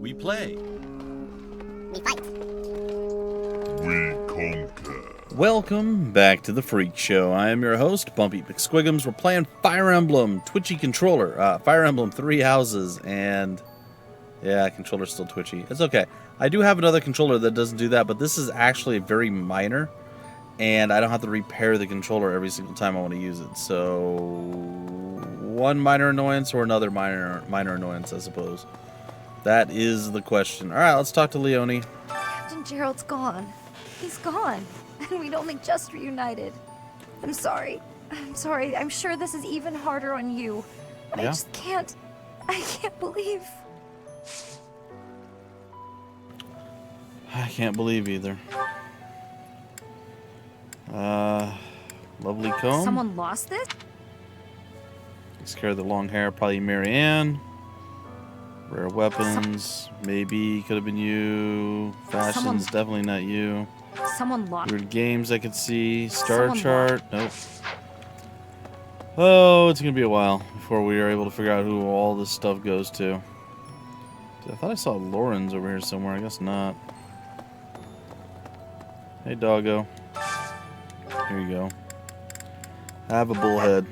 We play. We fight. We conquer. Welcome back to the Freak Show. I am your host, Bumpy McSquigums. We're playing Fire Emblem, Twitchy controller, Fire Emblem 3 Houses, and yeah, controller's still twitchy. It's okay. I do have another controller that doesn't do that, but this is actually very minor, and I don't have to repair the controller every single time I want to use it. So, one minor annoyance or another minor annoyance, I suppose. That is the question. All right, let's talk to Leone. Captain Gerald's gone. He's gone. And we'd only just reunited. I'm sorry. I'm sure this is even harder on you. But Yeah. I can't believe. I can't believe either. Lovely comb. Someone lost this? Takes care of the long hair, probably Marianne. Rare weapons, maybe could have been you. Fashions, definitely not you. Someone lost. Weird games I could see. Star Someone chart, nope. Oh, it's gonna be a while before we are able to figure out who all this stuff goes to. I thought I saw Lauren's over here somewhere. I guess not. Hey, doggo. Here you go. Have a bullhead.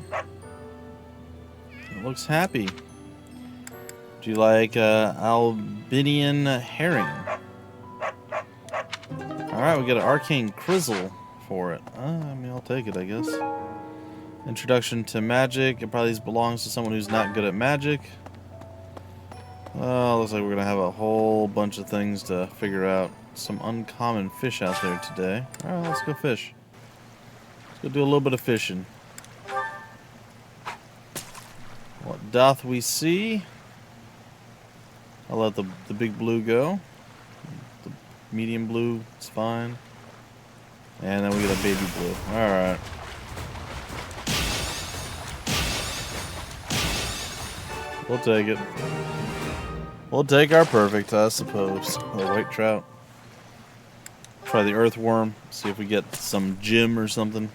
It looks happy. Do you like Albinian herring? Alright, we got an arcane crizzle for it. I mean, I'll take it, I guess. Introduction to magic. It probably belongs to someone who's not good at magic. Looks like we're going to have a whole bunch of things to figure out. Some uncommon fish out there today. Alright, let's go fish. Let's go do a little bit of fishing. What doth we see? I'll let the big blue go. The medium blue is fine. And then we get a baby blue. Alright. We'll take it. We'll take our perfect, I suppose. The white trout. Try the earthworm. See if we get some gem or something.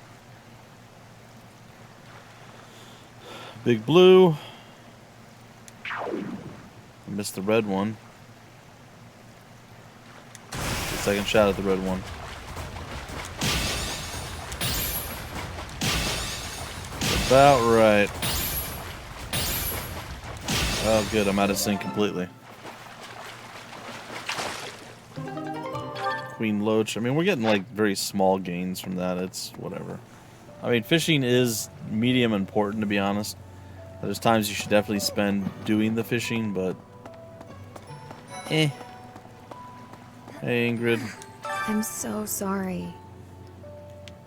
Big blue. Missed the red one. Second shot at the red one. About right. Oh, good. I'm out of sync completely. Queen Loach. I mean, we're getting like very small gains from that. It's whatever. I mean, fishing is medium important, to be honest. There's times you should definitely spend doing the fishing, but eh. Hey, Ingrid. I'm so sorry.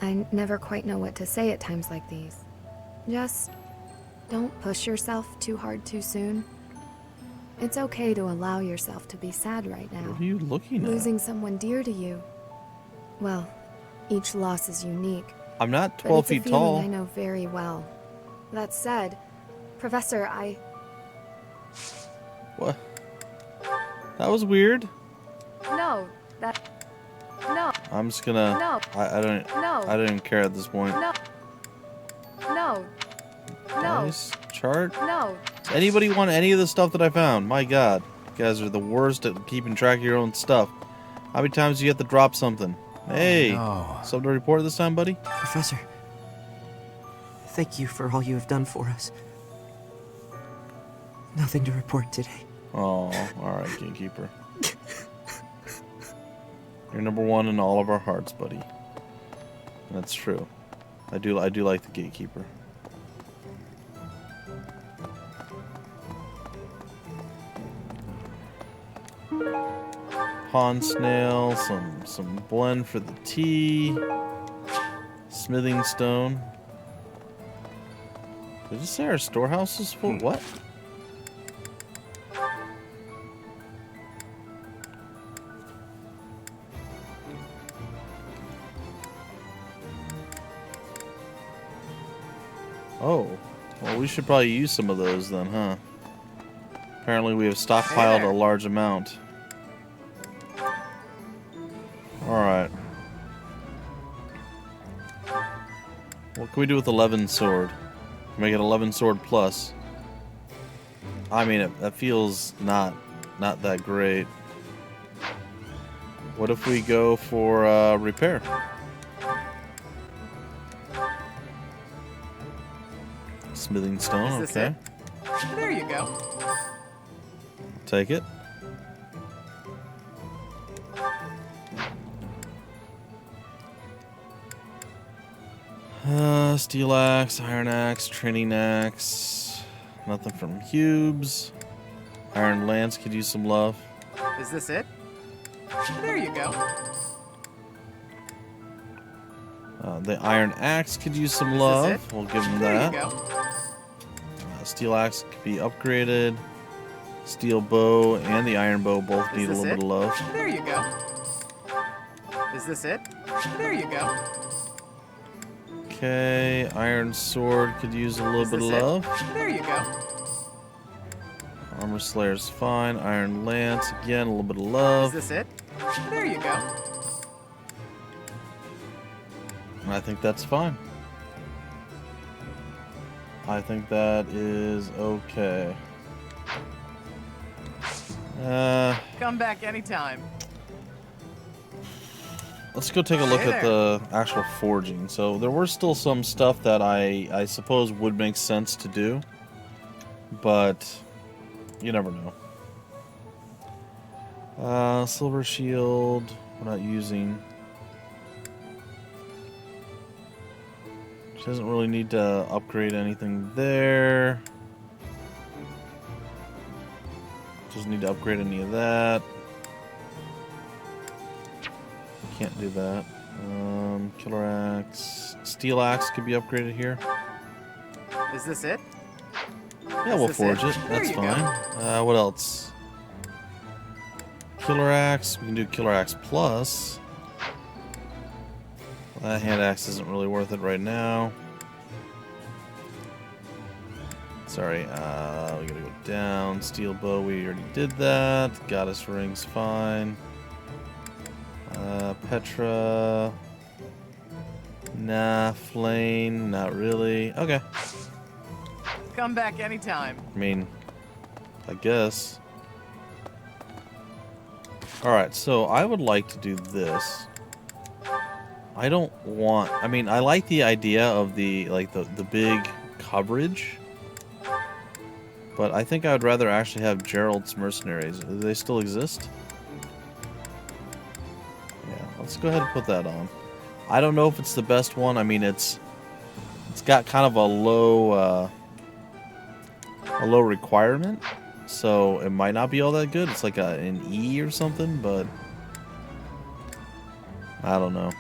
I never quite know what to say at times like these. Just don't push yourself too hard too soon. It's okay to allow yourself to be sad right now. What are you looking at? Losing someone dear to you. Well, each loss is unique. I'm not 12 feet but it's a feeling tall. I know very well. That said, Professor, What? That was weird. No. I'm just gonna. No. I don't. No. I don't even care at this point. No. Nice chart. No. Does anybody want any of the stuff that I found? My God, you guys are the worst at keeping track of your own stuff. How many times do you have to drop something? Hey, No. something to report this time, buddy? Professor, thank you for all you have done for us. Nothing to report today. Oh, all right, Gatekeeper. You're number one in all of our hearts, buddy. That's true. I do like the Gatekeeper. Pond snail, some blend for the tea, smithing stone. Did it say our storehouse is full? What? Oh, well, we should probably use some of those then, huh? Apparently we have stockpiled a large amount. Alright. What can we do with 11 sword? Make it 11 sword plus. I mean, that feels not not that great. What if we go for repair? Smithing stone, Is this okay. it? There you go. Take it. Steel axe, iron axe, training axe. Nothing from cubes. Iron lance could use some love. Is this it? There you go. The iron axe could use some Is love. this it? We'll give him There that. you go. Steel axe could be upgraded. Steel bow and the iron bow both need a this little bit it? of love. There you go. Is this it? There you go. Okay, iron sword could use a little Is bit of this it? love. There you go. Armor slayer's fine. Iron lance again, a little bit of Is love. this it? There you go. And I think that's fine. I think that is okay. Come back anytime. Let's go take a look Hey at there. the actual forging. So there were still some stuff that I suppose would make sense to do, but you never know. Silver shield, we're not using. She doesn't really need to upgrade anything there. Doesn't need to upgrade any of that. Can't do that. Killer axe. Steel axe could be upgraded here. Is this it? Yeah, Is we'll this forge it? it. There That's you go. fine. What else? Killer axe. We can do killer axe plus. That hand axe isn't really worth it right now. Sorry, we gotta go down. Steel bow, we already did that. Goddess ring's fine. Petra. Nah, flame, not really. Okay. Come back anytime. I mean, I guess. Alright, so I would like to do this. I don't want... I mean, I like the idea of the big coverage. But I think I would rather actually have Gerald's mercenaries. Do they still exist? Yeah, let's go ahead and put that on. I don't know if it's the best one. I mean, it's got kind of a low requirement, so it might not be all that good. It's like an E or something, but I don't know.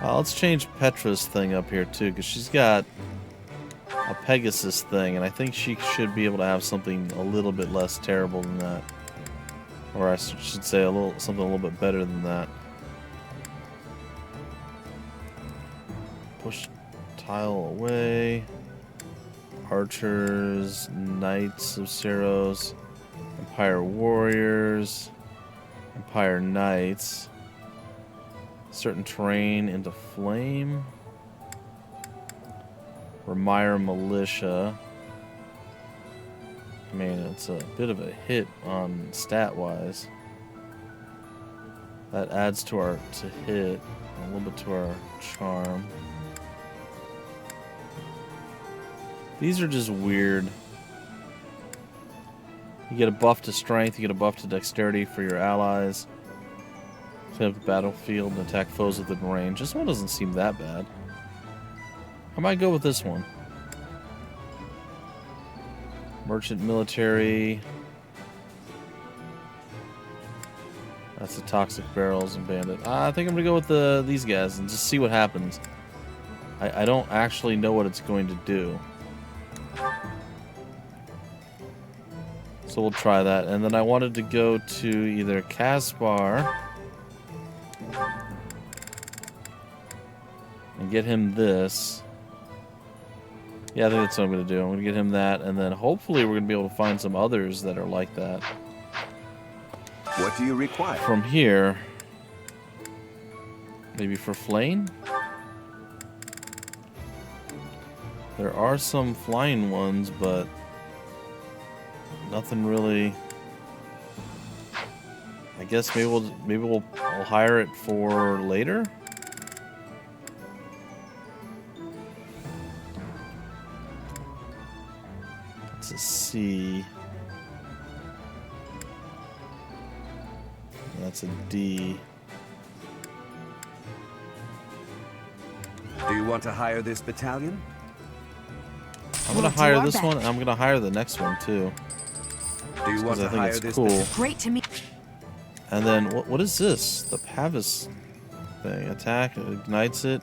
Let's change Petra's thing up here too, because she's got a Pegasus thing, and I think she should be able to have something a little bit less terrible than that, or I should say something a little bit better than that. Push tile away. Archers, Knights of Ceros, Empire Warriors, Empire Knights. Certain terrain into flame. Remire Militia. I mean, it's a bit of a hit on stat-wise. That adds to our hit, a little bit to our charm. These are just weird. You get a buff to strength, you get a buff to dexterity for your allies. Clean up the battlefield and attack foes within range. This one doesn't seem that bad. I might go with this one. Merchant military. That's the toxic barrels and bandit. I think I'm gonna go with these guys and just see what happens. I don't actually know what it's going to do. So we'll try that. And then I wanted to go to either Caspar and get him this. Yeah, I think that's what I'm going to do. I'm going to get him that, and then hopefully we're going to be able to find some others that are like that. What do you require? From here, maybe for Flame? There are some flying ones, but nothing really. I guess maybe we'll hire it for later. It's a C. That's a D. Do you want to hire this battalion? I'm gonna hire this one, and I'm gonna hire the next one too. Do you want to I think hire it's this cool. Great to meet. And then what is this? The Pavis thing. Attack, it ignites it,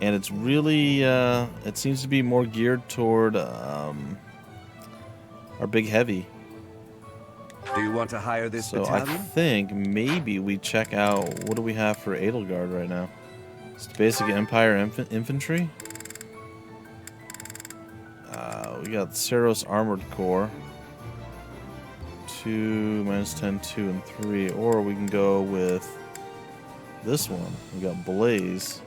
and it's really it seems to be more geared toward our big heavy. Do you want to hire this So I battalion? think maybe we check out what do we have for Edelgard right now. It's basic Empire infantry. We got Ceros Armored Core. 2, -10, 2, and 3. Or we can go with this one. We got Blaze.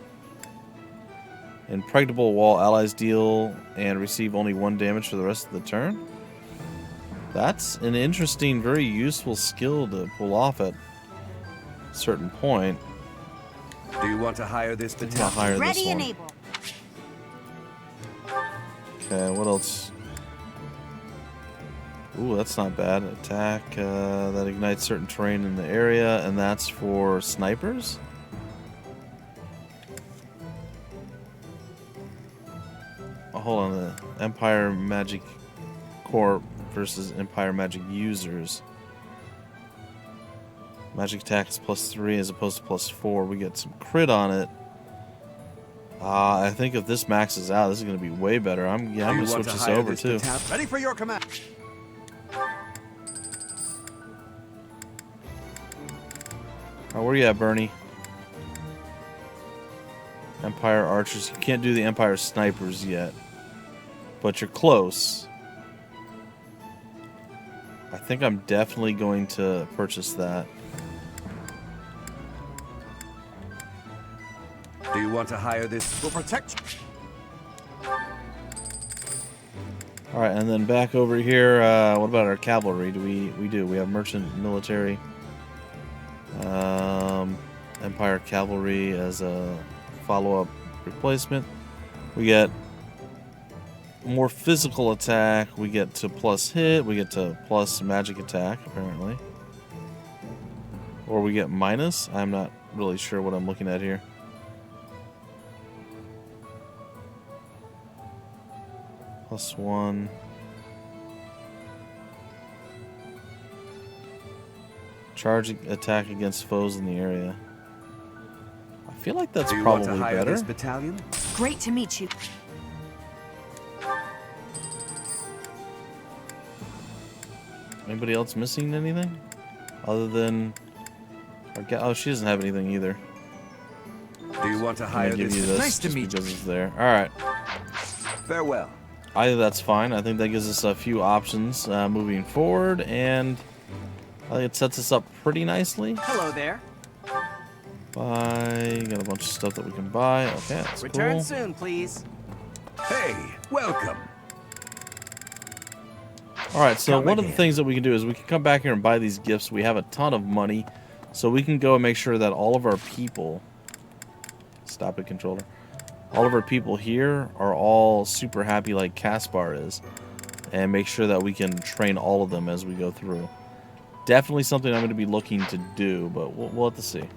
Impregnable wall. Allies deal and receive only 1 damage for the rest of the turn. That's an interesting, very useful skill to pull off at a certain point. Do you want to hire this I'll battalion? hire Ready this one. and able. Okay, what else? Ooh, that's not bad. Attack that ignites certain terrain in the area, and that's for snipers? Oh, hold on. The Empire Magic Corp versus Empire Magic users. Magic attack is +3 as opposed to +4. We get some crit on it. I think if this maxes out, this is going to be way better. I'm going to switch this over too. Ready for your command. Oh, where you at, Bernie? Empire archers. You can't do the Empire snipers yet, but you're close. I think I'm definitely going to purchase that. Do you want to hire this? Will protect. All right, and then back over here. What about our cavalry? We have merchant military, Empire cavalry as a follow-up replacement. We get more physical attack. We get to plus hit. We get to plus magic attack apparently, or we get minus. I'm not really sure what I'm looking at here. +1. Charge attack against foes in the area. I feel like that's Do you probably want to hire better. this battalion? Great to meet you. Anybody else missing anything? Other than... Oh, she doesn't have anything either. Do you want to I'm hire gonna give this? you this Nice to just meet because it's there. Alright. Farewell. Either that's fine. I think that gives us a few options moving forward, and I think it sets us up pretty nicely. Hello there. Buy. Got a bunch of stuff that we can buy. Okay, that's Return cool. soon, please. Hey, welcome. Alright, so Come one of the again. things that we can do is we can come back here and buy these gifts. We have a ton of money, so we can go and make sure that all of our people... Stop it, controller. All of our people here are all super happy like Caspar is, and make sure that we can train all of them as we go through. Definitely something I'm going to be looking to do, but we'll have to see.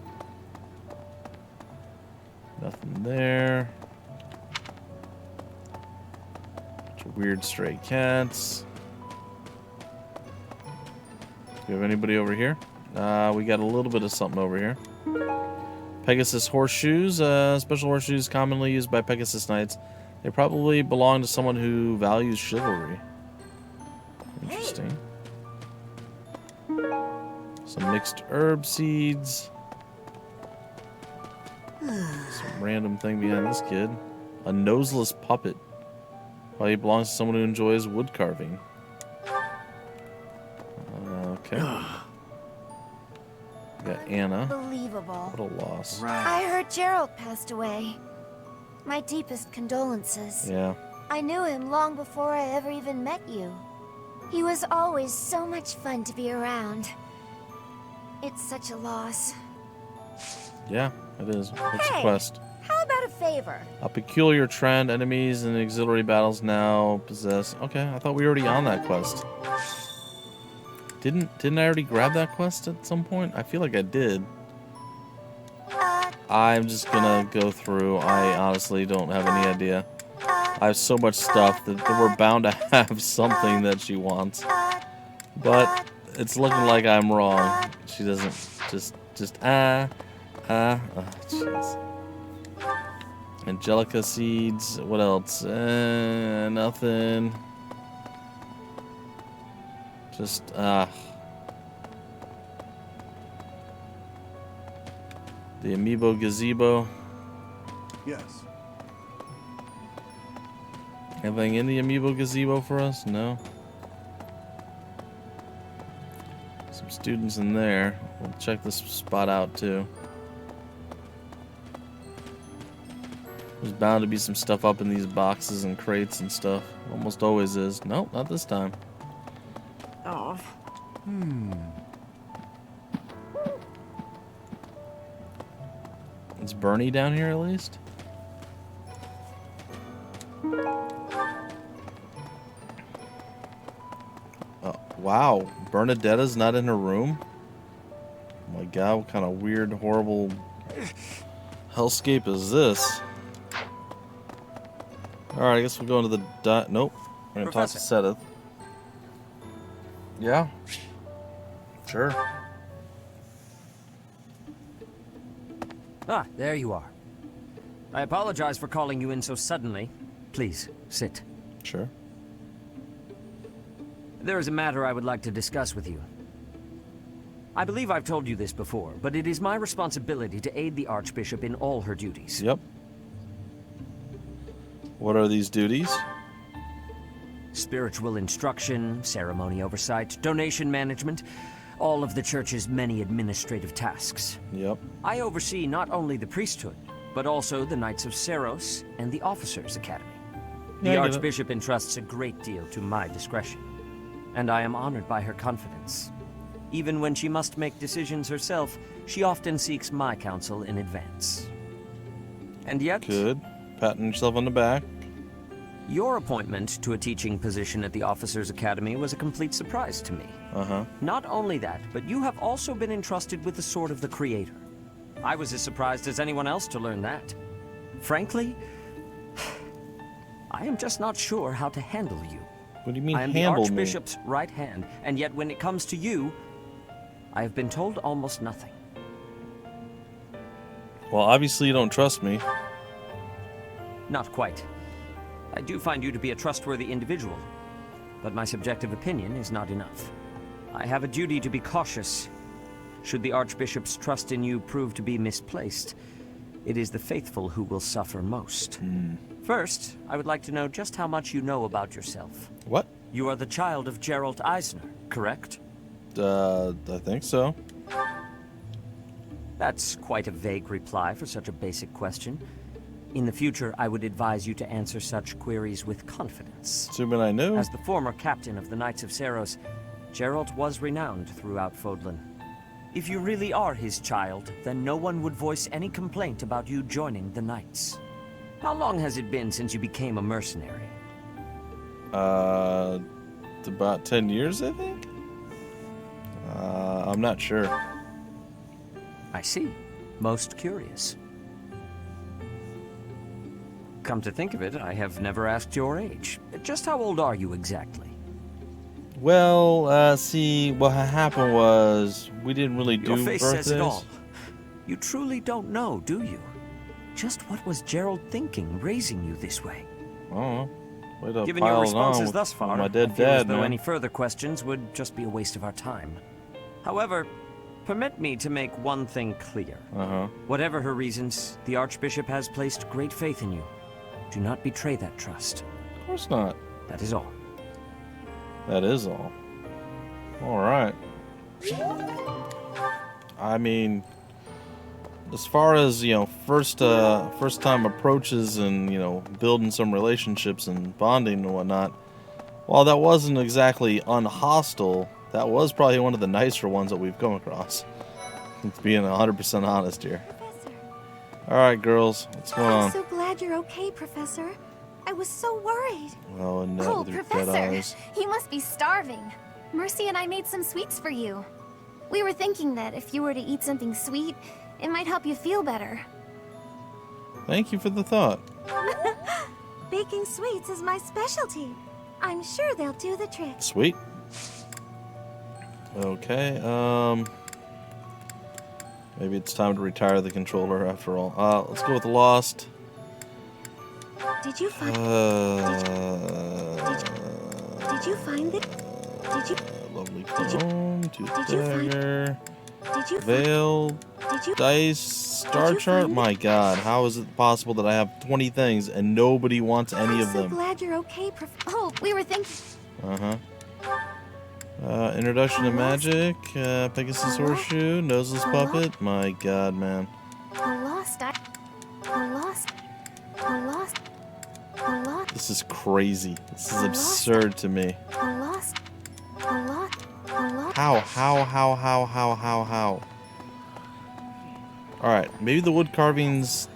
Nothing there. Bunch of weird stray cats. Do we have anybody over here? We got a little bit of something over here. Pegasus horseshoes, special horseshoes commonly used by Pegasus Knights. They probably belong to someone who values chivalry. Interesting. Some mixed herb seeds. Some random thing behind this kid. A noseless puppet. Probably belongs to someone who enjoys wood carving. Okay. We got Anna. Unbelievable. What a loss. I heard Gerald passed away. My deepest condolences. Yeah. I knew him long before I ever even met you. He was always so much fun to be around. It's such a loss. Yeah, it is. What's the Hey! quest? How about a favor? A peculiar trend. Enemies and auxiliary battles now possess. Okay, I thought we were already on that quest. Didn't I already grab that quest at some point? I feel like I did. I'm just gonna go through. I honestly don't have any idea. I have so much stuff that we're bound to have something that she wants. But it's looking like I'm wrong. She doesn't oh, jeez. Angelica seeds. What else? Nothing. Just, the amiibo gazebo. Yes. Anything in the amiibo gazebo for us? No. Some students in there. We'll check this spot out too. There's bound to be some stuff up in these boxes and crates and stuff. Almost always is. Nope, not this time. Oh. Is Bernie down here at least? Oh, wow. Bernadetta's not in her room? Oh my god, what kind of weird, horrible hellscape is this? Alright, I guess we'll go into the nope. We're gonna talk to Seth. Yeah. Sure. Ah, there you are. I apologize for calling you in so suddenly. Please, sit. Sure. There is a matter I would like to discuss with you. I believe I've told you this before, but it is my responsibility to aid the Archbishop in all her duties. Yep. What are these duties? Spiritual instruction, ceremony oversight, donation management, all of the church's many administrative tasks. Yep. I oversee not only the priesthood, but also the Knights of Seros and the Officers' Academy. Yeah, The I get it. Archbishop entrusts a great deal to my discretion, and I am honored by her confidence. Even when she must make decisions herself, she often seeks my counsel in advance. And yet, Good. Patting yourself on the back. your appointment to a teaching position at the Officers' Academy was a complete surprise to me. Uh-huh. Not only that, but you have also been entrusted with the Sword of the Creator. I was as surprised as anyone else to learn that. Frankly, I am just not sure how to handle you. What do you mean I am the handle me? Archbishop's right hand, and yet when it comes to you, I have been told almost nothing. Well, obviously you don't trust me. Not quite. I do find you to be a trustworthy individual, but my subjective opinion is not enough. I have a duty to be cautious. Should the Archbishop's trust in you prove to be misplaced, it is the faithful who will suffer most. First, I would like to know just how much you know about yourself. What? You are the child of Gerald Eisner, correct? I think so. That's quite a vague reply for such a basic question. In the future, I would advise you to answer such queries with confidence. Assuming I knew. As the former captain of the Knights of Seros, Gerald was renowned throughout Fodlan. If you really are his child, then no one would voice any complaint about you joining the Knights. How long has it been since you became a mercenary? About 10 years, I think? I'm not sure. I see. Most curious. Come to think of it, I have never asked your age. Just how old are you exactly? Well, see, what happened was we didn't really do Your face birthdays. says it all. You truly don't know, do you? Just what was Gerald thinking, raising you this way? I don't know. Way to Given your pile it on responses with thus far, my I dead feel as dad, though man. any further questions would just be a waste of our time. However, permit me to make one thing clear. Uh-huh. Whatever her reasons, the Archbishop has placed great faith in you. Do not betray that trust. Of course not. That is all. That is all. All right. I mean, as far as, first time approaches and, building some relationships and bonding and whatnot, While that wasn't exactly unhostile, that was probably one of the nicer ones that we've come across. It's being 100% honest here. Professor. Alright, girls, what's going I'm on? so glad you're okay, Professor. I was so worried. Oh, Annette Oh, with your dead Professor, eyes. you must be starving. Mercy and I made some sweets for you. We were thinking that if you were to eat something sweet, it might help you feel better. Thank you for the thought. Baking sweets is my specialty. I'm sure they'll do the trick. Sweet. Okay, maybe it's time to retire the controller after all. Let's go with the Lost. Did you find? Did you find it? Did you? Lovely Did you- clone, tooth did you find- dagger, Did you? veil, Did you? dice, star you chart. find it? My God, how is it possible that I have 20 things and nobody wants any I'm of so them? glad you're okay, Oh, we were thinking. Introduction to A lost- magic, Pegasus a lost- horseshoe, noseless a lost- puppet. My God, man. A lost. A lost. A lost. A lost. This is crazy. This is A lost- absurd to me. A lost. A lost. A lost. How? Alright, maybe the wood carvings...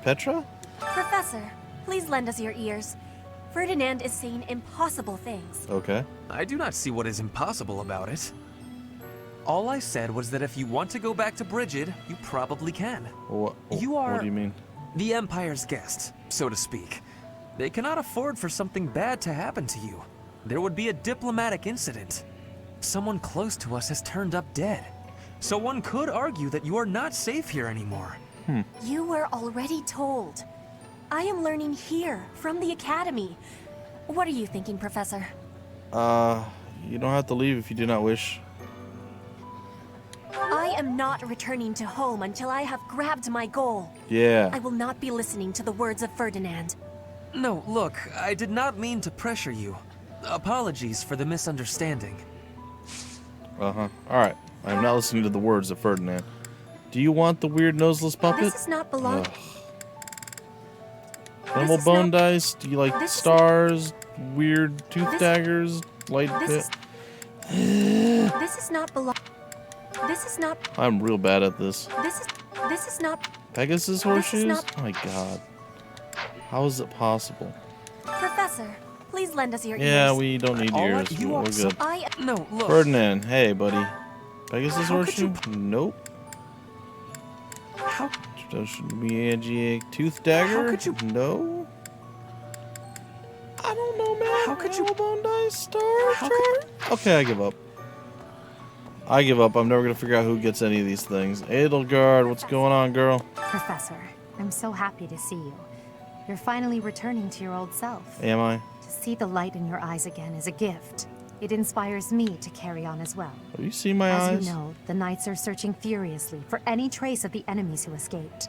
Petra? Professor, please lend us your ears. Ferdinand is saying impossible things. Okay. I do not see what is impossible about it. All I said was that if you want to go back to Brigid, you probably can. What do are- you mean? The Empire's guest, so to speak. They cannot afford for something bad to happen to you. There would be a diplomatic incident. Someone close to us has turned up dead. So one could argue that you are not safe here anymore. You were already told. I am learning here, from the Academy. What are you thinking, Professor? You don't have to leave if you do not wish. I am not returning to home until I have grabbed my goal. Yeah. I will not be listening to the words of Ferdinand. No, look, I did not mean to pressure you. Apologies for the misunderstanding. Alright. I'm not listening to the words of Ferdinand. Do you want the weird noseless puppet? This is not belong. Ugh. Animal is bone not- dice? Do you like this is- stars? Weird tooth This- daggers? Light This bit? is. This is not belong. This is not. I'm real bad at this. This is not. Pegasus This is horseshoes? not- My God. How is it possible? Professor, please lend us your Yeah, ears. we don't need All yours. right, you We're are so- good. No, look. Ferdinand, hey, buddy. Pegasus How could horseshoe? you- Nope. How? Magic tooth dagger? could you- No. I don't know, man. How could you- Animal bone dice? Star How chart? Okay, I give up. I give up. I'm never gonna figure out who gets any of these things. Edelgard, what's going on, girl? Professor, I'm so happy to see you. You're finally returning to your old self. Am I? To see the light in your eyes again is a gift. It inspires me to carry on as well. Have you seen my eyes? As you know, the Knights are searching furiously for any trace of the enemies who escaped.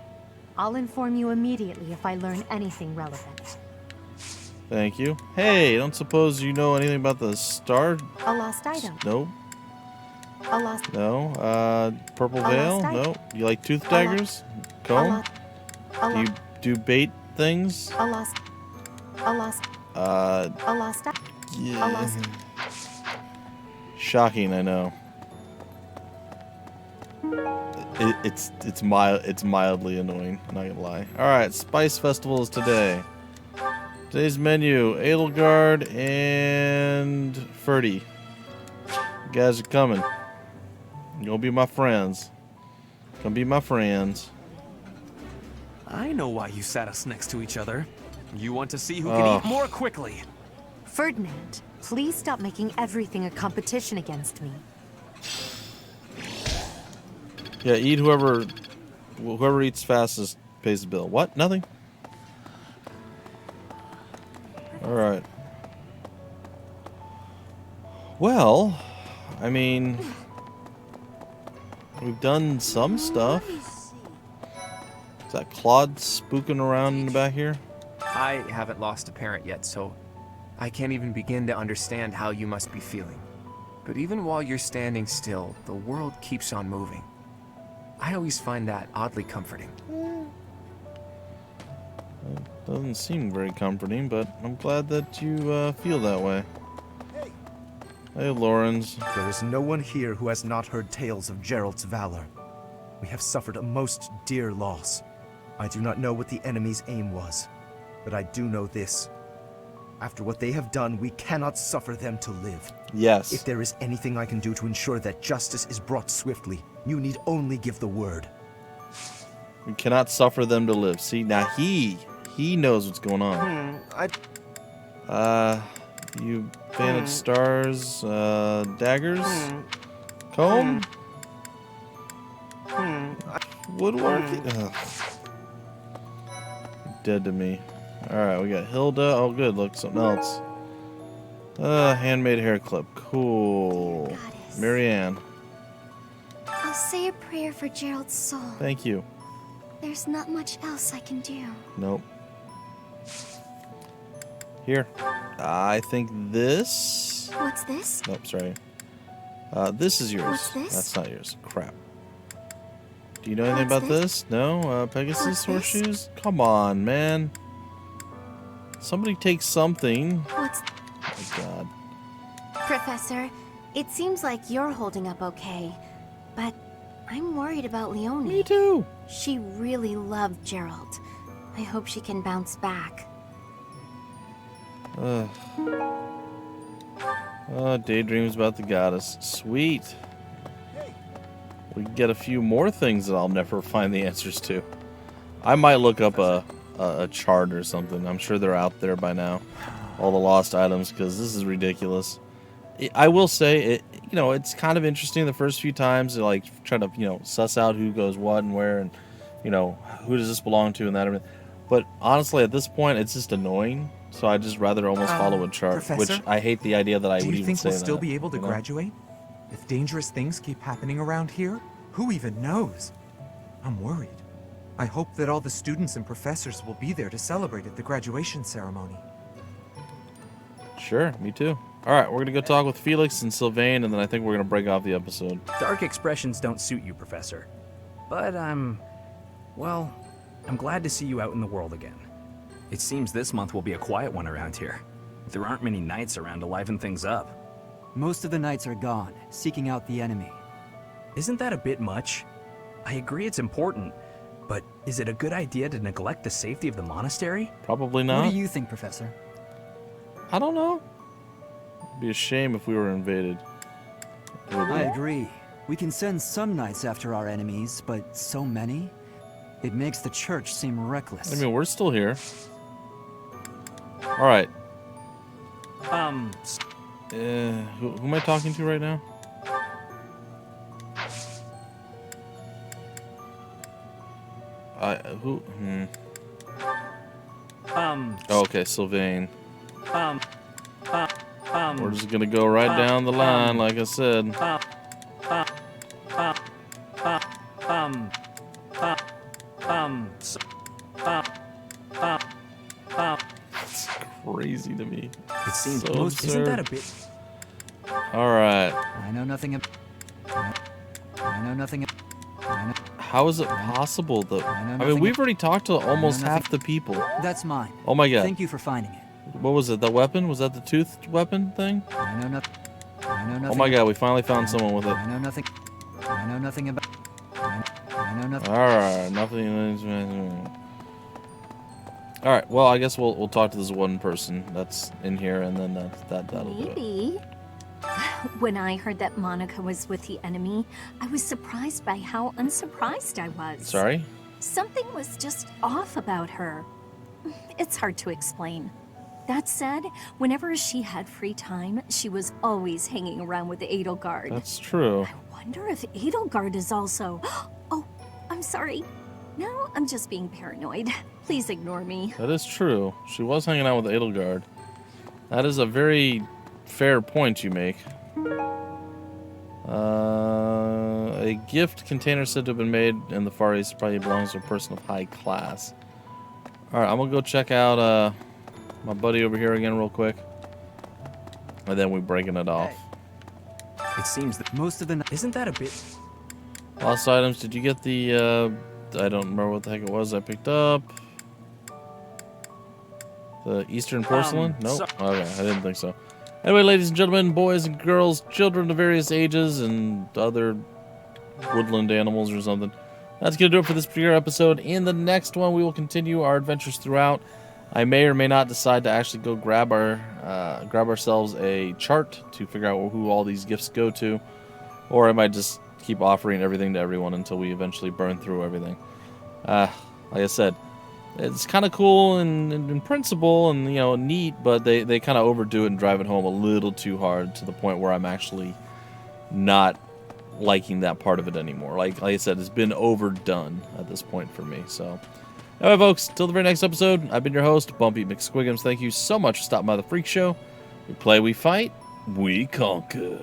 I'll inform you immediately if I learn anything relevant. Thank you. Hey, don't suppose you know anything about the star? A lost item. No. A lost. No. Purple A veil? lost item. No. You like tooth A daggers? A Comb? lost. A Do you lost. do bait things? A lost. A lost. Uh, A lost. yeah. A lost. Shocking, I know. It's mildly annoying. I'm not gonna lie. All right, Spice Festival is today. Today's menu: Edelgard and Ferdy. You guys are coming. You're gonna be my friends. Gonna be my friends. I know why you sat us next to each other. You want to see who can Oh. eat more quickly. Ferdinand, please stop making everything a competition against me. Yeah, eat whoever eats fastest pays the bill. What? Nothing. All right. Well, I mean, we've done some stuff. Is that Claude spooking around in the back here? I haven't lost a parent yet, so I can't even begin to understand how you must be feeling. But even while you're standing still, the world keeps on moving. I always find that oddly comforting. Doesn't seem very comforting, but I'm glad that you feel that way. Hey, Lawrence. There is no one here who has not heard tales of Gerald's valor. We have suffered a most dear loss. I do not know what the enemy's aim was, but I do know this. After what they have done, we cannot suffer them to live. Yes. If there is anything I can do to ensure that justice is brought swiftly, you need only give the word. We cannot suffer them to live. See, now he knows what's going on. You banded stars, daggers, comb, woodworking. Dead to me. All right, we got Hilda. Oh, good. Look, something else. Handmade hair clip. Cool. Goddess. Marianne. I'll say a prayer for Gerald's soul. Thank you. There's not much else I can do. Nope. Here. I think this. What's this? Nope, sorry. This is yours. What's this? That's not yours. Crap. Do you know anything about this? No? Pegasus horseshoes? Come on, man. Somebody take something. What's... Oh, my God. Professor, it seems like you're holding up okay, but I'm worried about Leonie. Me too. She really loved Gerald. I hope she can bounce back. Daydreams about the goddess. Sweet. We can get a few more things that I'll never find the answers to. I might look up a chart or something. I'm sure they're out there by now. All the lost items, because this is ridiculous. I will say, it's kind of interesting the first few times to like try to, suss out who goes what and where and, who does this belong to and that. Everything. But honestly, at this point, it's just annoying. So I just rather almost follow a chart, Professor, which I hate the idea that I would even say that. Do you think we'll still be able to graduate? If dangerous things keep happening around here, who even knows? I'm worried. I hope that all the students and professors will be there to celebrate at the graduation ceremony. Sure, me too. All right, we're going to go talk with Felix and Sylvain, and then I think we're going to break off the episode. Dark expressions don't suit you, Professor. But I'm glad to see you out in the world again. It seems this month will be a quiet one around here. There aren't many knights around to liven things up. Most of the knights are gone, seeking out the enemy. Isn't that a bit much? I agree it's important, but is it a good idea to neglect the safety of the monastery? Probably not. What do you think, Professor? I don't know. It'd be a shame if we were invaded. I agree. We can send some knights after our enemies, but so many? It makes the church seem reckless. I mean, we're still here. All right. Who am I talking to right now? Oh, okay, Sylvain. We're just gonna go right down the line, like I said. It's crazy to me. It seems so most. absurd. Isn't that a bit? All right. I know nothing. I know nothing. How is it possible that? I mean, we've already talked to almost half the people. That's mine. Oh my God. Thank you for finding it. What was it? The weapon? Was that the toothed weapon thing? I know nothing. Oh my God, we finally found someone with it. I know nothing. I know nothing about. I know nothing. All right, nothing. All right. Well, I guess we'll talk to this one person that's in here, and then that'll do it. Maybe. When I heard that Monica was with the enemy, I was surprised by how unsurprised I was. Sorry? Something was just off about her. It's hard to explain. That said, whenever she had free time, she was always hanging around with Edelgard. That's true. I wonder if Edelgard is also... Oh, I'm sorry. No, I'm just being paranoid. Please ignore me. That is true. She was hanging out with Edelgard. That is a very fair point you make. A gift container said to have been made in the Far East probably belongs to a person of high class. Alright, I'm gonna go check out my buddy over here again real quick. And then we're breaking it off. It seems that most of the. Isn't that a bit? Lost items. Did you get the I don't remember what the heck it was I picked up. The Eastern porcelain? Nope. Okay, I didn't think so. Anyway, ladies and gentlemen, boys and girls, children of various ages, and other woodland animals or something, that's going to do it for this particular episode. In the next one, we will continue our adventures throughout. I may or may not decide to actually go grab ourselves a chart to figure out who all these gifts go to, or I might just keep offering everything to everyone until we eventually burn through everything. Like I said, it's kind of cool in principle and, you know, neat, but they kind of overdo it and drive it home a little too hard to the point where I'm actually not liking that part of it anymore. Like I said, it's been overdone at this point for me. So anyway, folks, till the very next episode, I've been your host, Bumpy McSquigums. Thank you so much for stopping by the Freak Show. We play, we fight, we conquer.